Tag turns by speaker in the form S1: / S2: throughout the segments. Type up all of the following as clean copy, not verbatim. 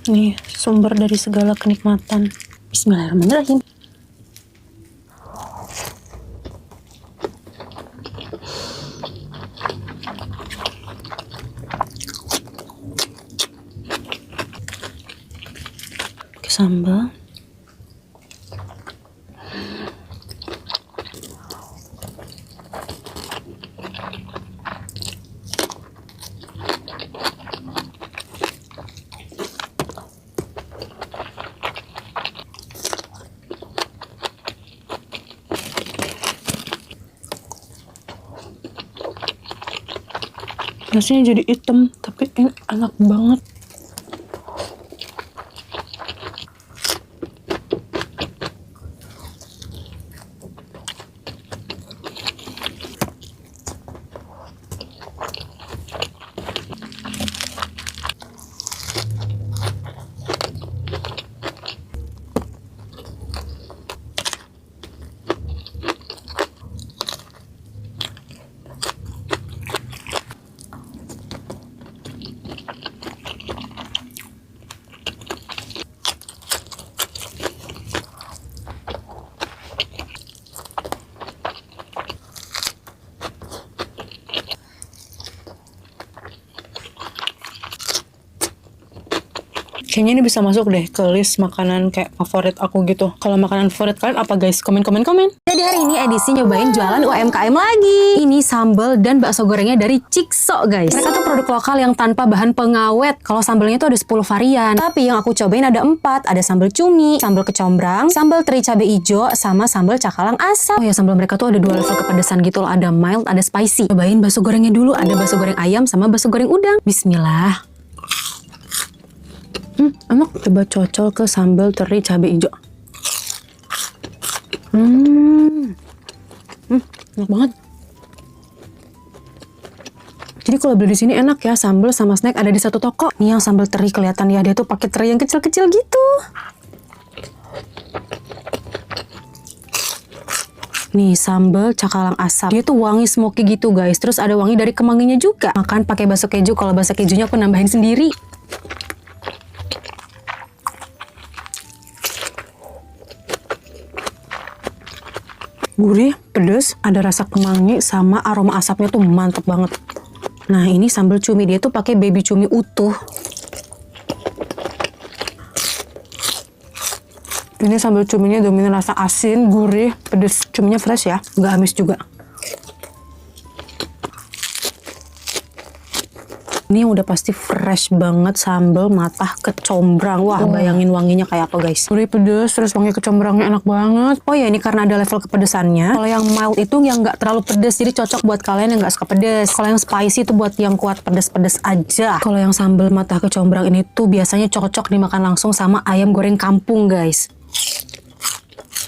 S1: Nih, sumber dari segala kenikmatan. Bismillahirrahmanirrahim. Oke, sambal. Nasinya jadi hitam, tapi enak banget. Kayaknya ini bisa masuk deh ke list makanan kayak favorit aku gitu. Kalau makanan favorit kalian apa guys? Komen.
S2: Jadi hari ini edisi nyobain jualan UMKM lagi. Ini sambal dan bakso gorengnya dari Cikso guys. Mereka tuh produk lokal yang tanpa bahan pengawet. Kalau sambalnya tuh ada 10 varian. Tapi yang aku cobain ada 4. Ada sambal cumi, sambal kecombrang, sambal teri cabai hijau, sama sambal cakalang asam. Oh ya, sambal mereka tuh ada 2 level kepedesan gitu loh. Ada mild, ada spicy. Cobain bakso gorengnya dulu. Ada bakso goreng ayam sama bakso goreng udang. Bismillah.
S1: Enak. Coba cocol ke sambal teri cabai hijau. Enak banget. Jadi kalau beli di sini enak ya, sambal sama snack ada di satu toko. Nih yang sambal teri kelihatan ya, dia tuh pakai teri yang kecil-kecil gitu. Nih sambal cakalang asap, dia tuh wangi smoky gitu guys. Terus ada wangi dari kemanginya juga. Makan pakai bakso keju, kalau bakso kejunya aku nambahin sendiri. Gurih, pedas, ada rasa kemangi sama aroma asapnya tuh mantep banget. Nah ini sambal cumi, dia tuh pakai baby cumi utuh. Ini sambal cuminya dominan rasa asin, gurih, pedas. Cuminya fresh ya, nggak amis juga. Ini yang udah pasti fresh banget, sambal matah kecombrang. Wah, bayangin wanginya kayak apa guys. Gurih pedes, terus wangi kecombrangnya enak banget. Oh ya, ini karena ada level kepedesannya. Kalau yang mild itu yang nggak terlalu pedes, jadi cocok buat kalian yang nggak suka pedes. Kalau yang spicy itu buat yang kuat pedes-pedes aja. Kalau yang sambal matah kecombrang ini tuh biasanya cocok dimakan langsung sama ayam goreng kampung guys.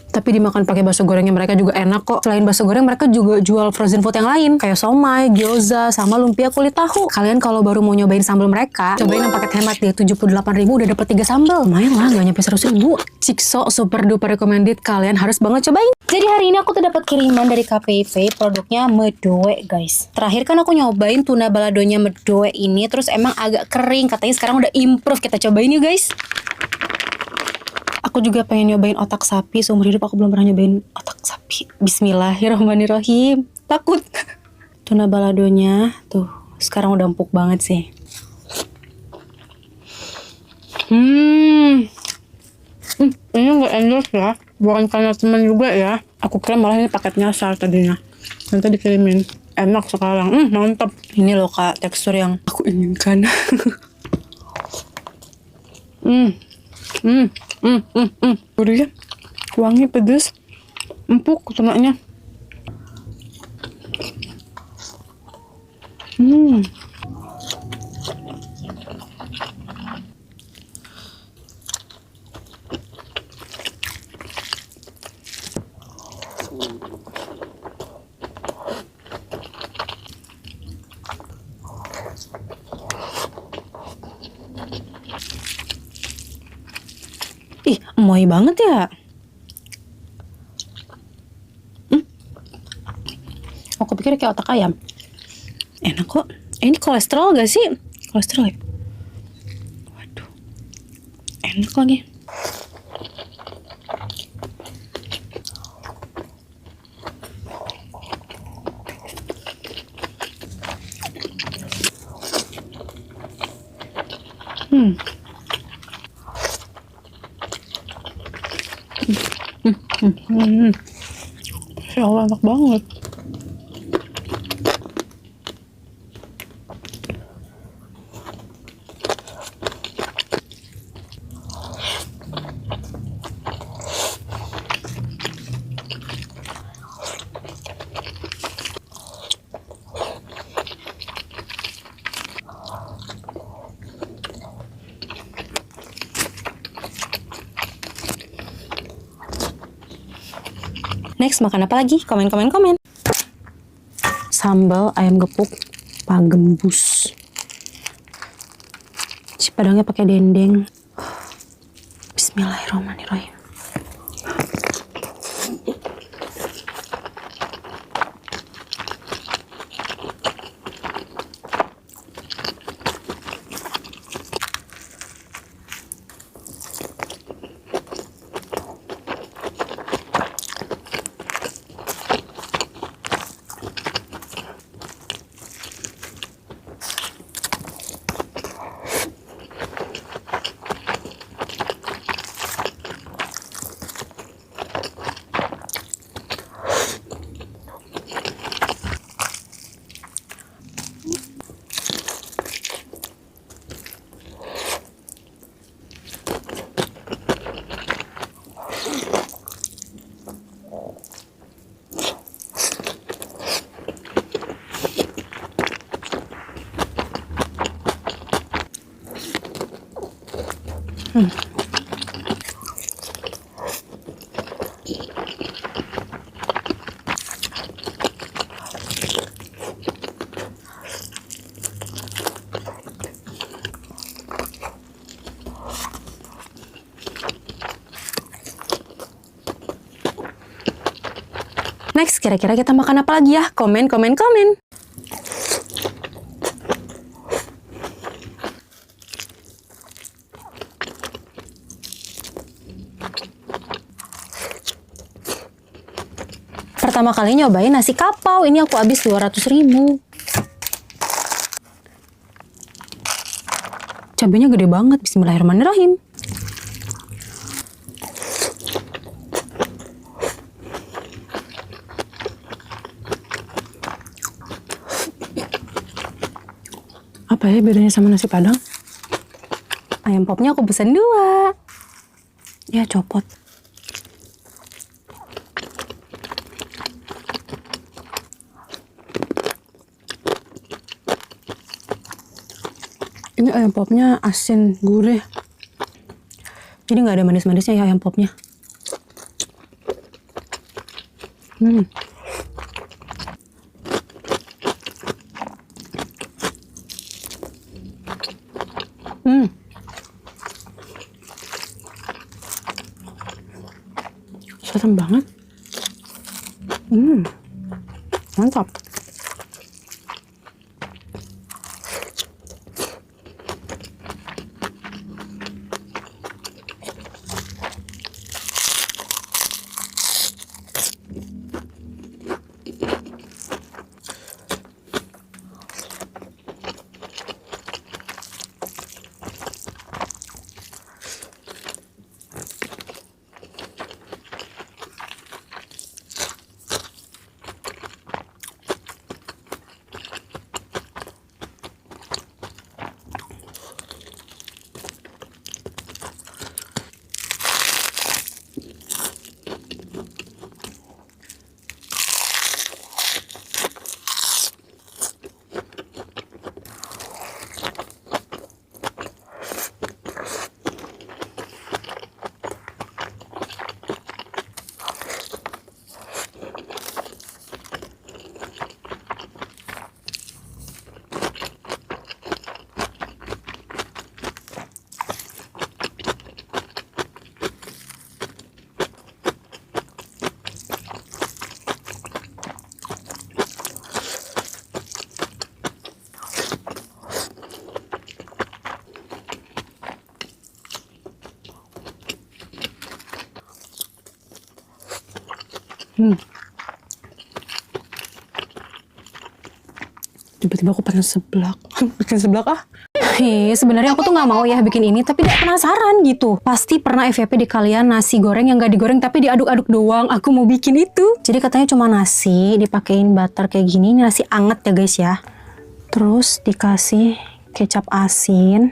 S1: Tapi dimakan pakai bakso gorengnya mereka juga enak kok. Selain bakso goreng, mereka juga jual frozen food yang lain kayak somai, gyoza, sama lumpia kulit tahu. Kalian kalau baru mau nyobain sambal mereka, cobain yang paket hemat deh, 78.000 udah dapet 3 sambal. Lumayan lah, gak nyampe 100.000. Cikso super duper recommended, kalian harus banget cobain.
S2: Jadi hari ini aku tuh dapat kiriman dari KPV, produknya Medowe guys. Terakhir kan aku nyobain tuna baladonya Medowe ini, terus emang agak kering, katanya sekarang udah improve. Kita cobain yuk guys.
S1: Aku juga pengen nyobain otak sapi. Seumur hidup aku belum pernah nyobain otak sapi. Bismillahirrahmanirrahim. Takut. Tuna baladonya tuh sekarang udah empuk banget sih. Ini nggak endorse ya. Bukan karena teman juga ya. Aku kira malah ini paket nyasar tadinya. Nanti dikirimin. Enak sekarang. Mantap. Ini loh kak, tekstur yang aku inginkan. Gurih, wangi, pedas, empuk tunanya. Ih, emoy banget ya. Aku pikir kayak otak ayam. Enak kok. Ini kolesterol gak sih? Kolesterol ya? Waduh. Enak lagi. Ya Allah, enak banget.
S2: Next, makan apa lagi? Komen.
S1: Sambal ayam gepuk pagembus. Si padangnya pakai dendeng. Bismillahirrahmanirrahim.
S2: Next, kira-kira kita makan apa lagi ya? Komen. Pertama kali nyobain nasi kapau, ini aku habis 200.000.
S1: Cabenya gede banget. Bismillahirrahmanirrahim. Apa ya bedanya sama nasi padang?
S2: Ayam popnya aku pesen 2.
S1: Ya copot. Ini ayam popnya asin, gurih. Jadi nggak ada manis-manisnya ya ayam popnya. Serem banget. Mantap. Tiba-tiba aku pengen seblak. Bikin seblak ah.
S2: Sebenarnya aku tuh nggak mau ya bikin ini, tapi gak penasaran gitu. Pasti pernah FYP di kalian nasi goreng yang gak digoreng tapi diaduk-aduk doang. Aku mau bikin itu. Jadi katanya cuma nasi dipakein butter kayak gini. Ini nasi anget ya guys ya. Terus dikasih kecap asin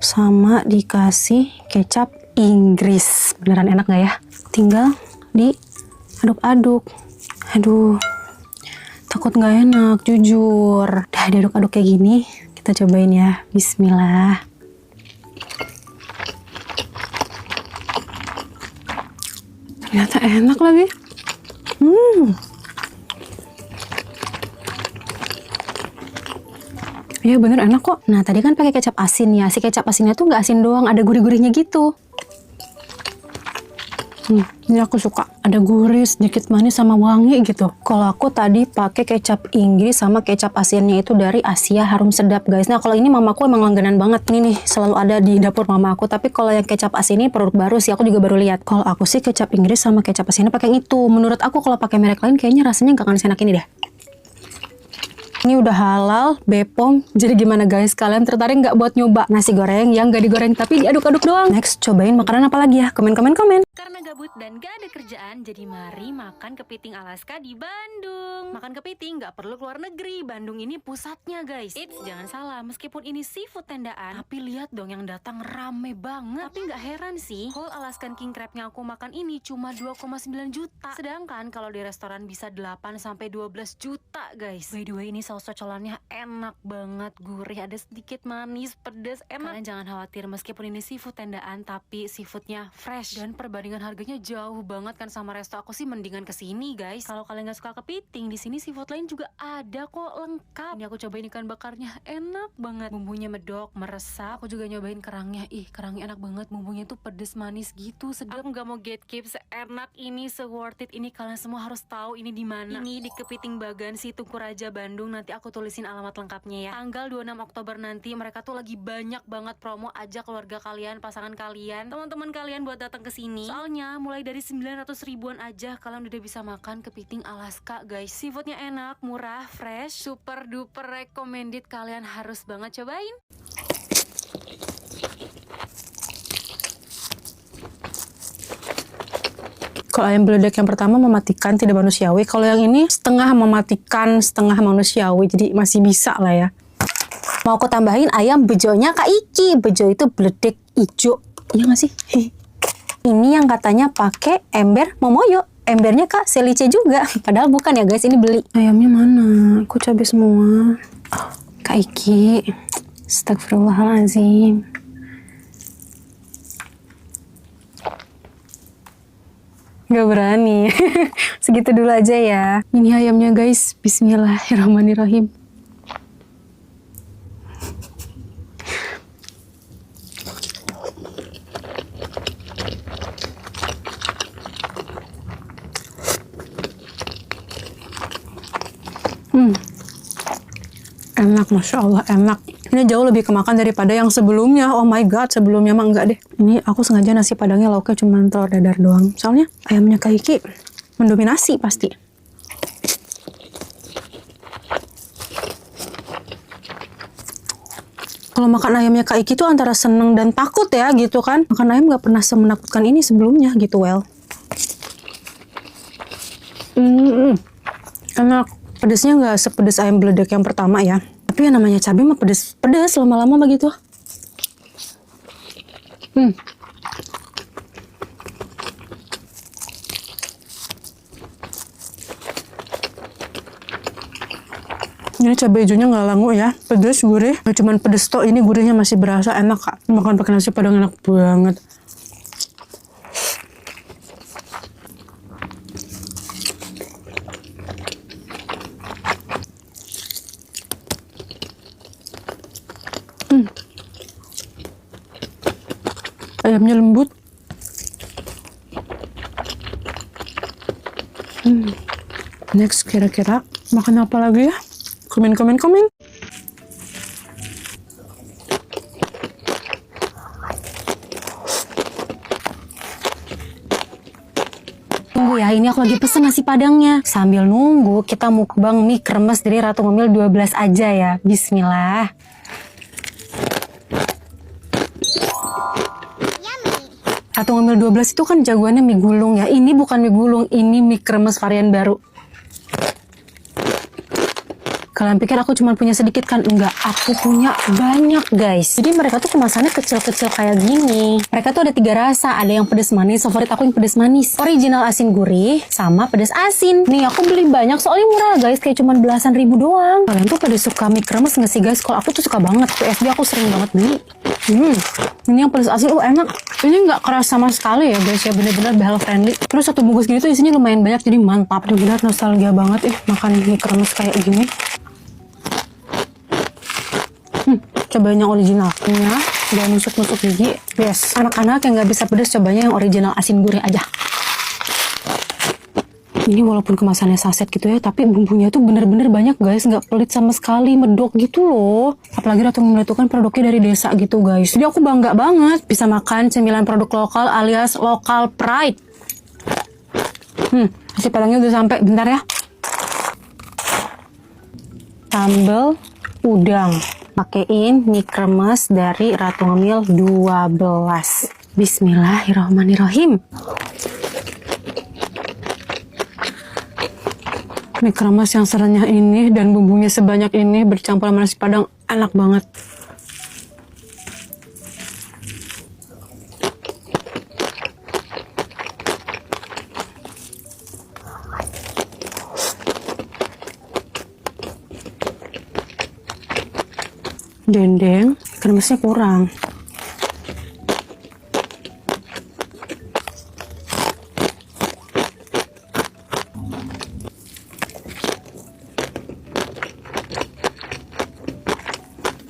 S2: sama dikasih kecap Inggris. Beneran enak gak ya? Tinggal diaduk-aduk. Aduh, takut nggak enak, jujur. Dah diaduk-aduk kayak gini, kita cobain ya. Bismillah.
S1: Ternyata enak lagi. Iya bener enak kok.
S2: Nah tadi kan pakai kecap asin ya. Si kecap asinnya tuh nggak asin doang, ada gurih-gurihnya gitu.
S1: Ini aku suka. Ada gurih, sedikit manis sama wangi gitu. Kalau aku tadi pakai kecap Inggris sama kecap asinnya itu dari Asia Harum Sedap guys. Nah kalau ini mamaku emang langganan banget. Ini nih selalu ada di dapur mama aku. Tapi kalau yang kecap asin ini produk baru sih. Aku juga baru lihat. Kalau aku sih kecap Inggris sama kecap asinnya pakai yang itu. Menurut aku kalau pakai merek lain kayaknya rasanya nggak akan enak ini deh. Ini udah halal, Bepom. Jadi gimana guys? Kalian tertarik nggak buat nyoba nasi goreng yang nggak digoreng tapi diaduk-aduk doang? Next, cobain makanan apa lagi ya? Komen.
S3: Karena gabut dan gak ada kerjaan, jadi mari makan kepiting Alaska di Bandung. Makan kepiting gak perlu keluar negeri, Bandung ini pusatnya guys. Eits, jangan salah, meskipun ini seafood tendaan, tapi lihat dong yang datang rame banget. Tapi gak heran sih, whole Alaskan King Crab yang aku makan ini cuma 2,9 juta. Sedangkan kalau di restoran bisa 8-12 juta guys. By the way, ini saus cocolannya enak banget, gurih, ada sedikit manis, pedas, enak. Kalian jangan khawatir, meskipun ini seafood tendaan, tapi seafoodnya fresh. Dan perbandingan harganya jauh banget kan sama resto aku sih, mendingan kesini guys. Kalau kalian nggak suka kepiting, di sini seafood lain juga ada kok, lengkap. Ini aku cobain ikan bakarnya, enak banget, bumbunya medok, meresap. Aku juga nyobain kerangnya, kerangnya enak banget, bumbunya tuh pedes manis gitu, sedap. Aku nggak mau gatekeep, seenak ini, se-worth it ini, kalian semua harus tahu ini di mana. Ini di Kepiting Bagansi, Tugu Raja, Bandung. Nanti aku tulisin alamat lengkapnya ya. Tanggal 26 Oktober nanti mereka tuh lagi banyak banget promo. Ajak keluarga kalian, pasangan kalian, teman-teman kalian buat datang ke sini. Soalnya mulai dari 900 ribuan aja kalian udah bisa makan kepiting Alaska guys. Seafoodnya enak, murah, fresh, super duper recommended. Kalian harus banget cobain.
S1: Kalau ayam beledek yang pertama mematikan, tidak manusiawi. Kalau yang ini setengah mematikan, setengah manusiawi. Jadi masih bisa lah ya.
S2: Mau aku tambahin ayam bejonya Kak Iki. Bejo itu beledek ijo. Iya nggak sih? Ini yang katanya pakai ember momoyo. Embernya Kak Selice juga. Padahal bukan ya guys, ini beli.
S1: Ayamnya mana? Aku cabai semua.
S2: Oh, Kak Iki. Astagfirullahaladzim.
S1: Gak berani. Segitu dulu aja ya. Ini ayamnya guys. Bismillahirrahmanirrahim. Enak, Masya Allah, enak. Ini jauh lebih kemakan daripada yang sebelumnya. Oh my god, sebelumnya mah enggak deh. Ini aku sengaja nasi padangnya lauknya cuma telur dadar doang. Soalnya ayamnya Kak Iki mendominasi pasti. Kalau makan ayamnya Kak Iki tuh antara seneng dan takut ya gitu kan. Makan ayam gak pernah semenakutkan ini sebelumnya gitu, well. Enak. Pedesnya nggak sepedes ayam beledek yang pertama ya. Tapi yang namanya cabai mah pedes lama-lama begitu. Ini cabai hijaunya nggak langu ya, pedes, gurih. Gak cuman pedes toh, ini gurihnya masih berasa, enak Kak. Makan pakai nasi padang enak banget. Ayamnya lembut. Next, kira-kira makan apa lagi ya? Komen.
S2: tunggu ya, ini aku lagi pesen nasi padangnya. Sambil nunggu, kita mukbang mie kremes dari Ratu Ngemil 12 aja ya. Bismillah. Ratu Ngemil 12 itu kan jagoannya mie gulung ya. Ini bukan mie gulung, ini mie kremes varian baru. Kalian pikir aku cuma punya sedikit kan? Enggak, aku punya banyak guys. Jadi mereka tuh kemasannya kecil-kecil kayak gini. Mereka tuh ada 3 rasa, ada yang pedes manis, favorit aku yang pedes manis. Original asin gurih, sama pedes asin. Nih aku beli banyak soalnya murah guys, kayak cuma belasan ribu doang. Kalian tuh pada suka mie kremes nggak sih guys? Kalau aku tuh suka banget, PSD aku sering banget beli. Ini yang pedes asin, enak. Ini nggak keras sama sekali ya guys ya, bener-bener behel friendly. Terus satu bungkus gini tuh isinya lumayan banyak, jadi mantap. Bener-bener nostalgia banget makan mie kremes kayak gini. Cobain yang originalnya, jangan nusuk-nusuk gigi. Yes, anak-anak yang nggak bisa pedas cobain yang original asin gurih aja. Ini walaupun kemasannya saset gitu ya, tapi bumbunya tuh bener-bener banyak guys, nggak pelit sama sekali, medok gitu loh. Apalagi Ratu Ngemil itu kan produknya dari desa gitu guys. Jadi aku bangga banget bisa makan cemilan produk lokal alias local pride. Nasi padangnya udah sampai, bentar ya. Sambal udang. Pakein mie kremes dari Ratu Ngemil 12. Bismillahirrahmanirrahim. Mie kremes yang serenyah ini dan bumbunya sebanyak ini bercampur sama nasi padang, enak banget. Dendeng, kremesnya kurang.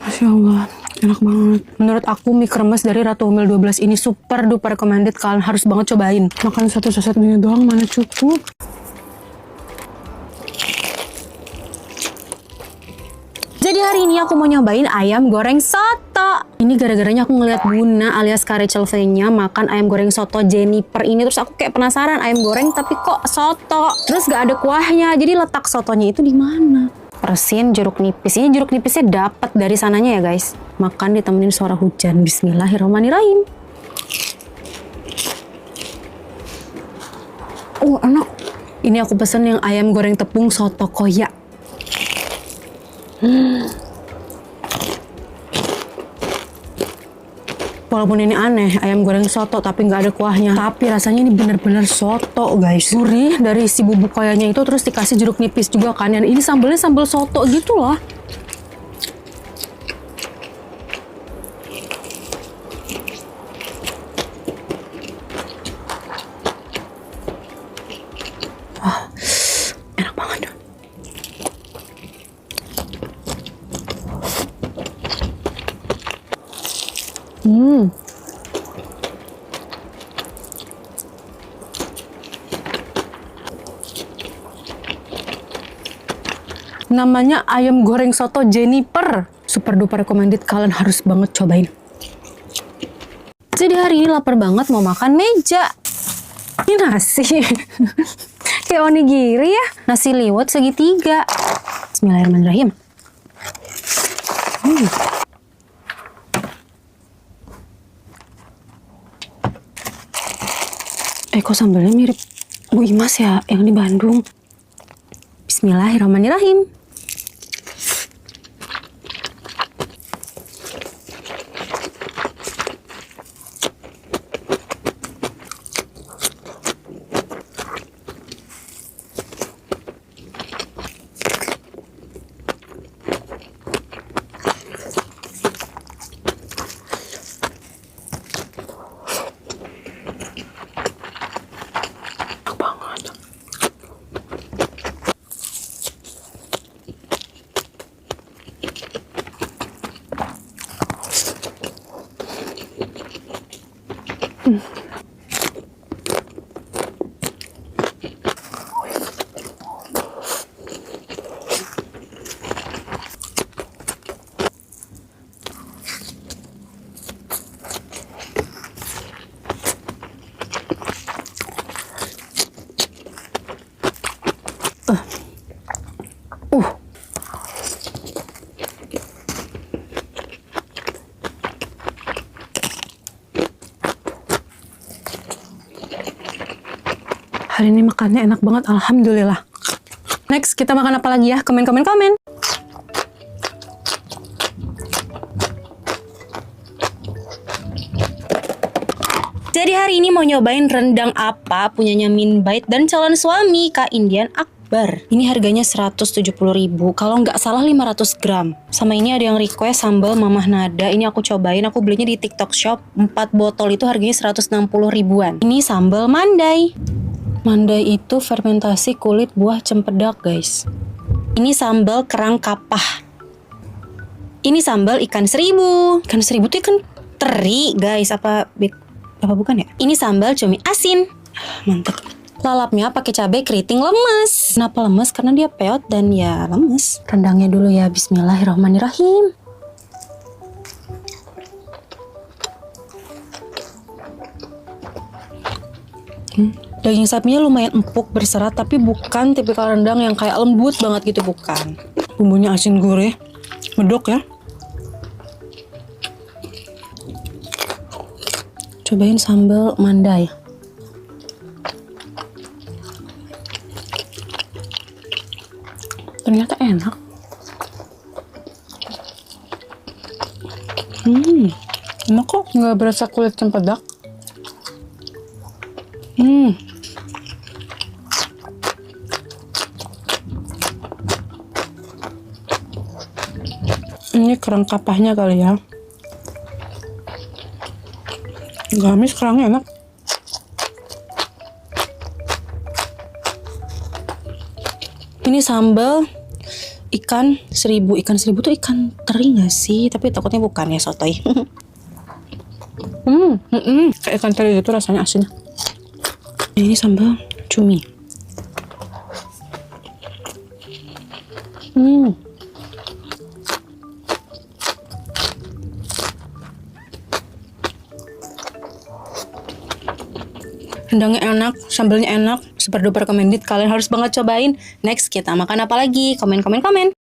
S2: Masya Allah, enak banget. Menurut aku mie kremes dari Ratu Ngemil 12 ini super duper recommended. Kalian harus banget cobain. Makan satu saset gini doang mana cukup. Jadi hari ini aku mau nyobain ayam goreng soto. Ini gara-garanya aku ngeliat Buna alias Rachel V-nya makan ayam goreng soto Jennifer ini. Terus aku kayak penasaran, ayam goreng tapi kok soto? Terus gak ada kuahnya. Jadi letak sotonya itu di mana? Persin jeruk nipis. Ini jeruk nipisnya dapat dari sananya ya guys. Makan ditemenin suara hujan. Bismillahirrahmanirrahim. Oh enak. Ini aku pesen yang ayam goreng tepung soto koyak. Walaupun ini aneh, ayam goreng soto tapi nggak ada kuahnya. Tapi rasanya ini bener-bener soto guys. Gurih dari si bubuk koyanya itu, terus dikasih jeruk nipis juga kan. Dan ini sambalnya sambal soto gitu loh. Wah, enak banget. Namanya ayam goreng soto Jennifer. Super duper recommended, kalian harus banget cobain. Jadi hari ini lapar banget mau makan meja. Ini nasi. Kayak onigiri ya. Nasi liwet segitiga. Bismillahirrahmanirrahim. Kok sambalnya mirip Bu Imas ya, yang di Bandung. Bismillahirrahmanirrahim.
S1: Hari ini makannya enak banget, alhamdulillah. Next, kita makan apa lagi ya? Komen.
S2: Jadi hari ini mau nyobain rendang apa punyanya Minbite dan calon suami Kak Indian Akbar. Ini harganya 170.000, kalau nggak salah 500 gram. Sama ini ada yang request sambal Mamah Nada. Ini aku cobain, aku belinya di TikTok Shop. 4 botol itu harganya 160 ribuan. Ini sambal mandai. Mandai itu fermentasi kulit buah cempedak, guys. Ini sambal kerang kapah. Ini sambal ikan seribu. Ikan seribu itu ikan teri, guys. Apa bukan ya? Ini sambal cumi asin. Mantap. Lalapnya pakai cabai keriting lemes. Kenapa lemes? Karena dia peot dan ya lemes. Rendangnya dulu ya. Bismillahirrahmanirrahim. Daging sapinya lumayan empuk, berserat, tapi bukan tipikal rendang yang kayak lembut banget gitu, bukan.
S1: Bumbunya asin gurih, medok ya.
S2: Cobain sambal mandai.
S1: Ternyata enak. Enak kok, nggak berasa kulit cempedak. Ini kerang kapahnya kali ya. Gamis kerangnya enak.
S2: Ini sambal ikan seribu. Ikan seribu tuh ikan teri gak sih? Tapi takutnya bukan ya, sotoy.
S1: Kayak ikan teri gitu rasanya asin.
S2: Ini sambal cumi.
S1: Rendangnya enak, sambalnya enak, super duper recommended. Kalian harus banget cobain. Next, kita makan apa lagi? Komen.